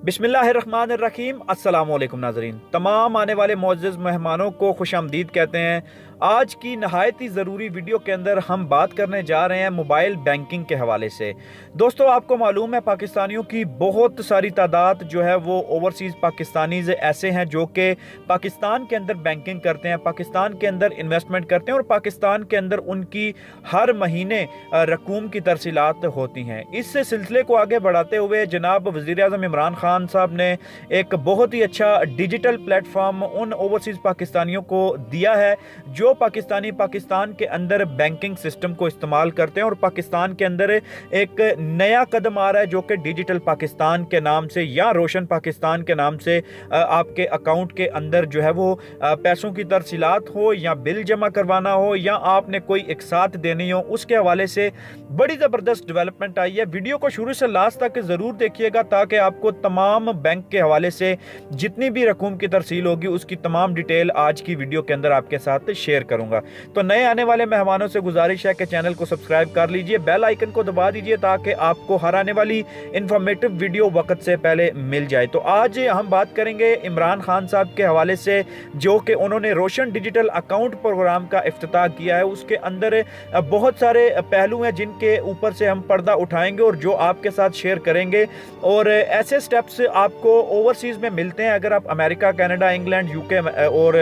बिस्मिल्लाहिर्रहमानिर्रहीम। अस्सलाम वालेकुम नाज़रीन, तमाम आने वाले मुअज़्ज़ज़ मेहमानों को खुश आमदीद कहते हैं। आज की नहायत ही ज़रूरी वीडियो के अंदर हम बात करने जा रहे हैं मोबाइल बैंकिंग के हवाले से। दोस्तों, आपको मालूम है पाकिस्तानियों की बहुत सारी तादाद जो है वो ओवरसीज़ पाकिस्तानीज़ ऐसे हैं जो कि पाकिस्तान के अंदर बैंकिंग करते हैं, पाकिस्तान के अंदर इन्वेस्टमेंट करते हैं और पाकिस्तान के अंदर उनकी हर महीने रकूम की तरसीलात होती हैं। इस सिलसिले को आगे बढ़ाते हुए जनाब वज़ीर-ए-आज़म इमरान खान साहब ने एक बहुत ही अच्छा डिजिटल प्लेटफॉर्म उन ओवरसीज़ पाकिस्तानियों को दिया है जो पाकिस्तान के अंदर बैंकिंग सिस्टम को इस्तेमाल करते हैं और पाकिस्तान के अंदर एक नया कदम आ रहा है जो कि डिजिटल पाकिस्तान के नाम से या रोशन पाकिस्तान के नाम से आपके अकाउंट के अंदर जो है वो पैसों की तरसीलात हो या बिल जमा करवाना हो या आपने कोई एक साथ देनी हो, उसके हवाले से बड़ी ज़बरदस्त डेवलपमेंट आई है। वीडियो को शुरू से लास्ट तक ज़रूर देखिएगा ताकि आपको तमाम बैंक के हवाले से जितनी भी रकूम की तरसील होगी उसकी तमाम डिटेल आज की वीडियो के अंदर आपके साथ शेयर करूंगा। तो नए आने वाले मेहमानों से गुजारिश है कि चैनल को सब्सक्राइब कर लीजिए, बेल आइकन को दबा दीजिए ताकि आपको हर आने वाली इंफॉर्मेटिव वीडियो वक्त से पहले मिल जाए। तो आज हम बात करेंगे इमरान खान साहब के हवाले से जो कि उन्होंने रोशन डिजिटल अकाउंट प्रोग्राम का इफ्तिताह किया है। उसके अंदर बहुत सारे पहलू हैं जिनके ऊपर से हम पर्दा उठाएंगे और जो आपके साथ शेयर करेंगे और ऐसे स्टेप्स आपको ओवरसीज़ में मिलते हैं। अगर आप अमेरिका, कनाडा, इंग्लैंड, यूके और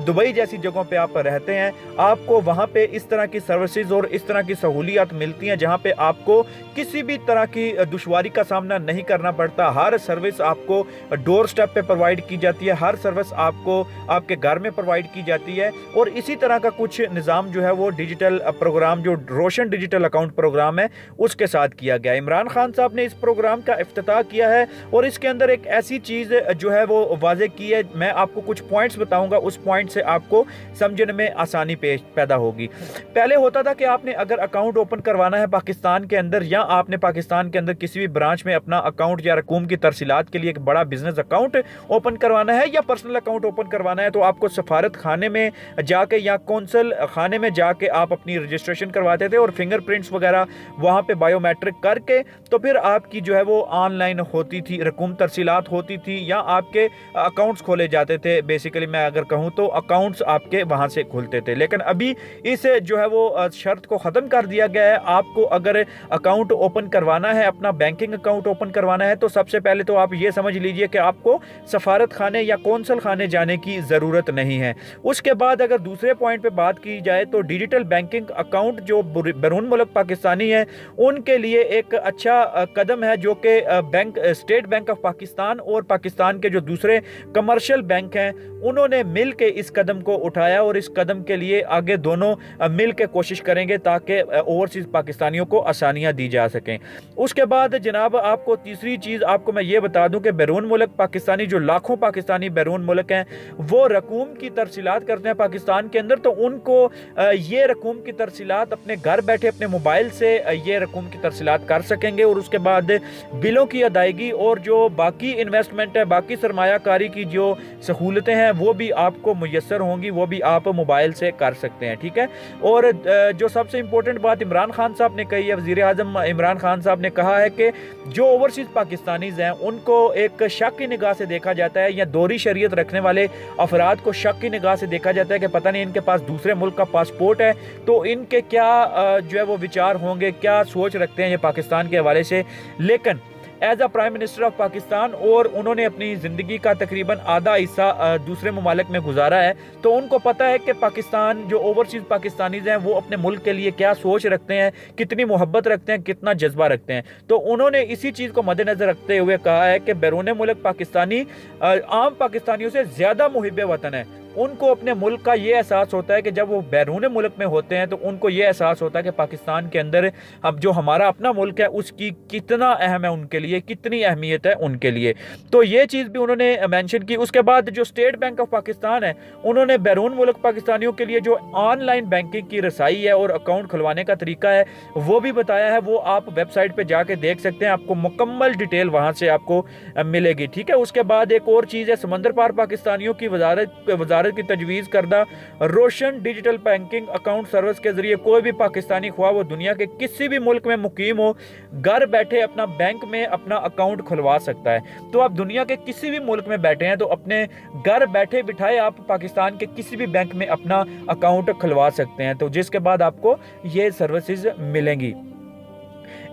दुबई जैसी जगहों पे आप रहते हैं, आपको वहाँ पे इस तरह की सर्विसेज और इस तरह की सहूलियत मिलती हैं जहाँ पे आपको किसी भी तरह की दुश्वारी का सामना नहीं करना पड़ता। हर सर्विस आपको डोर स्टेप पे प्रोवाइड की जाती है, हर सर्विस आपको आपके घर में प्रोवाइड की जाती है। और इसी तरह का कुछ निज़ाम जो है वो डिजिटल प्रोग्राम जो रोशन डिजिटल अकाउंट प्रोग्राम है उसके साथ किया गया। इमरान खान साहब ने इस प्रोग्राम का इफ्तिताह किया है और इसके अंदर एक ऐसी चीज़ जो है वो वाज़े की है। मैं आपको कुछ पॉइंट्स बताऊंगा, उस पॉइंट से आपको समझने में आसानी पैदा होगी। पहले होता था कि आपने अगर अकाउंट ओपन करवाना है पाकिस्तान के अंदर या आपने पाकिस्तान के अंदर किसी भी ब्रांच में अपना अकाउंट या रकूम की तरसीलात के लिए एक बड़ा बिजनेस अकाउंट ओपन करवाना है या पर्सनल अकाउंट ओपन करवाना है, तो आपको सफारत खाने में जाके या कौंसल खाने में जाके आप अपनी रजिस्ट्रेशन करवाते थे और फिंगरप्रिंट्स वगैरह वहाँ पे बायोमेट्रिक करके तो फिर आपकी जो है वो ऑनलाइन होती थी, रकूम तरसीलात होती थी या आपके अकाउंट्स खोले जाते थे। बेसिकली मैं अगर कहूँ तो अकाउंट्स आपके वहाँ से खुलते थे। लेकिन अभी इस जो है वो शर्त को ख़त्म कर दिया गया है। आपको अगर अकाउंट ओपन करवाना है, अपना बैंकिंग अकाउंट ओपन करवाना है, तो सबसे पहले तो आप ये समझ लीजिए कि आपको सफारत खाने या कौंसल खाने जाने की ज़रूरत नहीं है। उसके बाद अगर दूसरे पॉइंट पे बात की जाए तो डिजिटल बैंकिंग अकाउंट जो बैरून मुल्क पाकिस्तानी है उनके लिए एक अच्छा कदम है जो कि स्टेट बैंक ऑफ पाकिस्तान और पाकिस्तान के जो दूसरे कमर्शियल बैंक हैं उन्होंने मिल के इस कदम को उठाया और इस कदम के लिए आगे दोनों मिल के कोशिश करेंगे ताकि ओवरसीज़ पाकिस्तानियों को आसानियां दी जा सकें। उसके बाद जनाब आपको तीसरी चीज़ आपको मैं ये बता दूं कि बैरून मुल्क पाकिस्तानी जो लाखों पाकिस्तानी बैरून मुल्क हैं वो रकूम की तरसीलात करते हैं पाकिस्तान के अंदर, तो उनको ये रकूम की तरसीलात अपने घर बैठे अपने मोबाइल से ये रकूम की तरसीलात कर सकेंगे और उसके बाद बिलों की अदायगी और जो बाकी इन्वेस्टमेंट है, बाकी सरमायाकारी की जो सहूलतें हैं वो भी आपको मुयस्सर होंगी, वो भी आप मोबाइल से कर सकते हैं। ठीक है। और जो सबसे इंपॉर्टेंट बात इमरान खान साहब ने कही है, वज़ीर आज़म इमरान खान साहब ने कहा है कि जो ओवरसीज़ पाकिस्तानीज़ हैं उनको एक शक की निगाह से देखा जाता है या दोहरी शरीयत रखने वाले अफराद को शक की निगाह से देखा जाता है कि पता नहीं इनके पास दूसरे मुल्क का पासपोर्ट है तो इनके क्या जो है वो विचार होंगे, क्या सोच रखते हैं ये पाकिस्तान के हवाले से। लेकिन as a prime minister of Pakistan और उन्होंने अपनी ज़िंदगी का तकरीबन आधा हिस्सा दूसरे ममालिक में गुजारा है, तो उनको पता है कि पाकिस्तान जो ओवरसीज़ पाकिस्तानीज़ हैं वो अपने मुल्क के लिए क्या सोच रखते हैं, कितनी मोहब्बत रखते हैं, कितना जज्बा रखते हैं। तो उन्होंने इसी चीज़ को मद्देनज़र रखते हुए कहा है कि बैरून मुल्क पाकिस्तानी आम पाकिस्तानियों से ज़्यादा मुहिब वतन है। उनको अपने मुल्क का ये एहसास होता है कि जब वो बैरून मुल्क में होते हैं तो उनको ये एहसास होता है कि पाकिस्तान के अंदर अब जो हमारा अपना मुल्क है उसकी कितना अहम है उनके लिए, कितनी अहमियत है उनके लिए। तो ये चीज़ भी उन्होंने मेंशन की। उसके बाद जो स्टेट बैंक ऑफ पाकिस्तान है उन्होंने बैरून मुल्क पाकिस्तानियों के लिए जो ऑनलाइन बैंकिंग की रसाई है और अकाउंट खुलवाने का तरीका है वो भी बताया है। वो आप वेबसाइट पर जाके देख सकते हैं, आपको मुकम्मल डिटेल वहाँ से आपको मिलेगी। ठीक है। उसके बाद एक और चीज़ है, समंदर पार पाकिस्तानियों की वजारत भारत की तजवीज़ करदा रोशन डिजिटल बैंकिंग अकाउंट सर्विस के जरिए कोई भी पाकिस्तानी ख्वाह वो दुनिया के किसी भी मुल्क में मुकीम हो, घर बैठे अपना बैंक में अपना अकाउंट खुलवा सकता है। तो आप दुनिया के किसी भी मुल्क में बैठे हैं तो अपने घर बैठे बिठाए आप पाकिस्तान के किसी भी बैंक में अपना अकाउंट खुलवा सकते हैं, तो जिसके बाद आपको ये सर्विसेज मिलेंगी।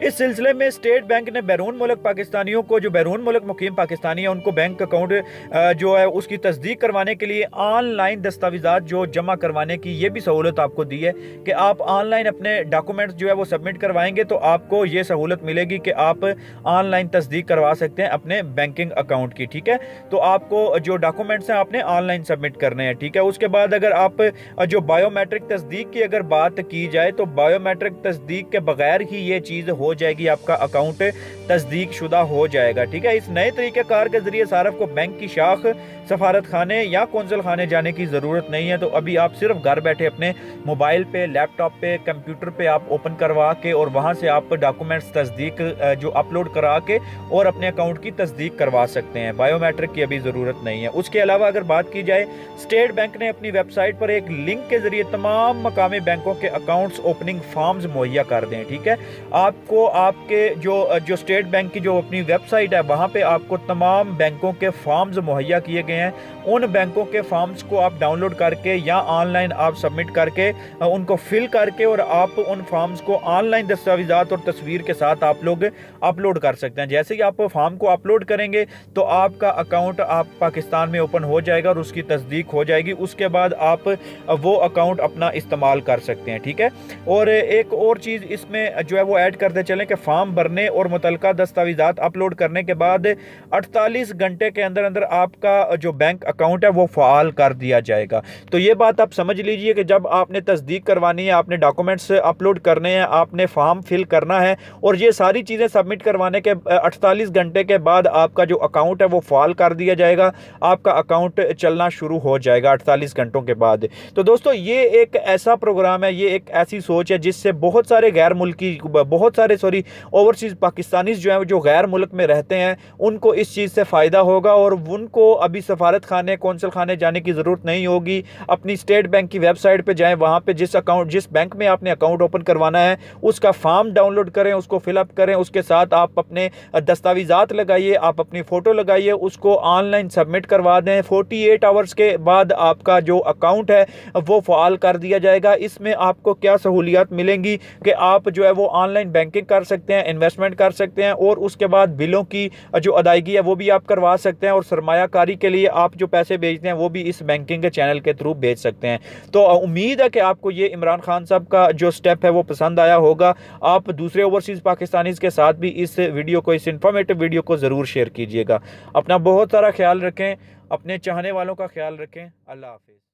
इस सिलसिले में स्टेट बैंक ने बैरून मुल्क पाकिस्तानियों को, जो बैरून मुल्क मुकीम पाकिस्तानी है, उनको बैंक अकाउंट जो है उसकी तस्दीक करवाने के लिए ऑनलाइन दस्तावेज़ात जो जमा करवाने की ये भी सहूलत आपको दी है कि आप ऑनलाइन अपने डॉक्यूमेंट्स जो है वो सबमिट करवाएंगे तो आपको ये सहूलत मिलेगी कि आप ऑनलाइन तस्दीक करवा सकते हैं अपने बैंकिंग अकाउंट की। ठीक है, तो आपको जो डॉक्यूमेंट्स हैं आपने ऑनलाइन सबमिट करने हैं। ठीक है, उसके बाद अगर आप जो बायोमेट्रिक तस्दीक की अगर बात की जाए तो बायोमेट्रिक तस्दीक के बगैर ही ये चीज़ हो जाएगी, आपका अकाउंट तस्दीक शुदा हो जाएगा। ठीक है, इस नए तरीक़ेकार के जरिए सारफ को बैंक की शाख, सफारत खाने या कौंसल खाने जाने की ज़रूरत नहीं है। तो अभी आप सिर्फ घर बैठे अपने मोबाइल पे, लैपटॉप पे, कंप्यूटर पे आप ओपन करवा के और वहाँ से आप डॉक्यूमेंट्स तस्दीक जो अपलोड करा के और अपने अकाउंट की तस्दीक करवा सकते हैं। बायोमेट्रिक की अभी ज़रूरत नहीं है। उसके अलावा अगर बात की जाए, स्टेट बैंक ने अपनी वेबसाइट पर एक लिंक के जरिए तमाम मकामी बैंकों के अकाउंट्स ओपनिंग फॉर्म्स मुहैया कर दें। ठीक है, आपको आपके जो स्टेट बैंक की जो अपनी वेबसाइट है वहाँ पे आपको तमाम बैंकों के फॉर्म्स मुहैया किए गए हैं। उन बैंकों के फॉर्म्स को आप डाउनलोड करके या ऑनलाइन आप सबमिट करके उनको फिल करके और आप उन फॉर्म्स को ऑनलाइन दस्तावेज़ात और तस्वीर के साथ आप लोग अपलोड कर सकते हैं। जैसे कि आप फॉर्म को अपलोड करेंगे तो आपका अकाउंट आप पाकिस्तान में ओपन हो जाएगा और उसकी तस्दीक हो जाएगी। उसके बाद आप वो अकाउंट अपना इस्तेमाल कर सकते हैं। ठीक है, और एक और चीज़ इसमें जो है वो ऐड करते चलें कि फॉर्म भरने और मुतलका दस्तावेज़ात अपलोड करने के बाद 48 घंटे के अंदर अंदर आपका जो बैंक अकाउंट है वो फ़ाल कर दिया जाएगा। तो ये बात आप समझ लीजिए कि जब आपने तस्दीक करवानी है, आपने डॉक्यूमेंट्स अपलोड करने हैं, आपने फॉर्म फिल करना है और ये सारी चीज़ें सबमिट करवाने के 48 घंटे के बाद आपका जो अकाउंट है वो फ़ाल कर दिया जाएगा। आपका अकाउंट चलना शुरू हो जाएगा 48 घंटों के बाद। तो दोस्तों ये एक ऐसा प्रोग्राम है, ये एक ऐसी सोच है जिससे बहुत सारे गैर मुल्की, बहुत सारे ओवरसीज़ पाकिस्तानीज़ जो हैं जो गैर मुल्क में रहते हैं उनको इस चीज़ से फ़ायदा होगा और उनको अभी सफारत खाने, कौंसल खाने जाने की ज़रूरत नहीं होगी। अपनी स्टेट बैंक की वेबसाइट पे जाएं, वहाँ पे जिस बैंक में आपने अकाउंट ओपन करवाना है उसका फॉर्म डाउनलोड करें, उसको फिलअप करें, उसके साथ आप अपने दस्तावेज़ात लगाइए, आप अपनी फ़ोटो लगाइए, उसको ऑनलाइन सबमिट करवा दें। 48 आवर्स के बाद आपका जो अकाउंट है वो फ़ाल कर दिया जाएगा। इसमें आपको क्या सहूलियत मिलेंगी कि आप जो है वो ऑनलाइन बैंकिंग कर सकते हैं, इन्वेस्टमेंट कर सकते हैं और उसके बाद बिलों की जो अदायगी है वो भी आप करवा सकते हैं और सरमायाकारी के लिए आप जो पैसे भेजते हैं वो भी इस बैंकिंग के चैनल के थ्रू भेज सकते हैं। तो उम्मीद है कि आपको ये इमरान खान साहब का जो स्टेप है वो पसंद आया होगा। आप दूसरे ओवरसीज़ पाकिस्तानीज़ के साथ भी इस वीडियो को, इस इन्फॉर्मेटिव वीडियो को ज़रूर शेयर कीजिएगा। अपना बहुत सारा ख्याल रखें, अपने चाहने वालों का ख्याल रखें। अल्लाह हाफिज़।